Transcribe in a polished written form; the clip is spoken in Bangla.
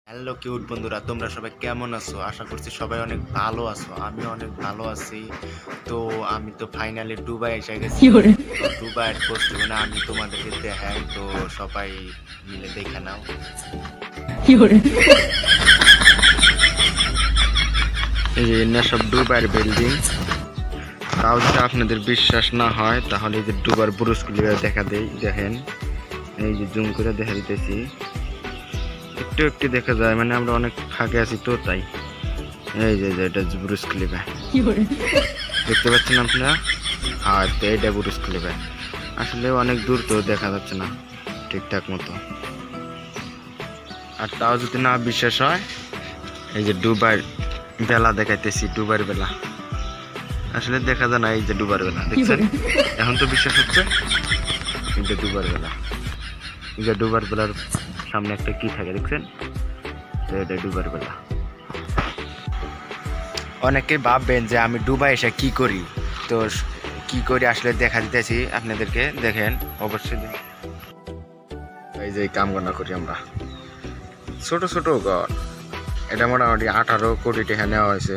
হ্যালো কিউট বন্ধুরা, তোমরা সবাই কেমন আছো? আশা করছি সবাই অনেক ভালো আছো। আমি অনেক ভালো আছি। তো আমি তো ফাইনালি দুবাই এসে গেছি। তো দুবাইয়ের পোস্ট মানে আমি তোমাদেরকে দেখাই, তো সবাই মিলে দেখে নাও। এই যে না সব দুবাইয়ের বিল্ডিং। তাও যদি আপনাদের বিশ্বাস না হয় তাহলে এই যে দুবার বুরুজ খলিফা দেখা দেই, দেখেন। এই যে জুম করে দেখা দিতেছি, একটু একটু দেখা যায়, মানে আমরা অনেক ফাঁকে আছি তো তাই। এই যে এটা বুরুজ খলিফা দেখতে পাচ্ছেন আপনারা। আর তো এটা বুরুজ খলিফা আসলে অনেক দূর, তো দেখা যাচ্ছে না ঠিকঠাক মতো। আর তাও যদি না বিশ্বাস হয়, এই যে দুবাইয়ের বেলা দেখাইতেছি। দুবাইয়ের বেলা আসলে দেখা যায় না, এই যে দুবার বেলা দেখছেন। এখন তো বিশ্বাস হচ্ছে, কিন্তু দুবার বেলা, এই যে দুবার বেলার সামনে একটা কি থাকে দেখছেন, তো এটা দুবার বেলা। অনেকে ভাববেন যে আমি দুবাই এসে কি করি, তো কি করি আসলে দেখা দিতেছি আপনাদেরকে, দেখেন অবশ্যই। এই যে কামগণনা করি আমরা, ছোট ছোট ঘর। এটা মোটামুটি 18 কোটি টাকা নেওয়া হয়েছে।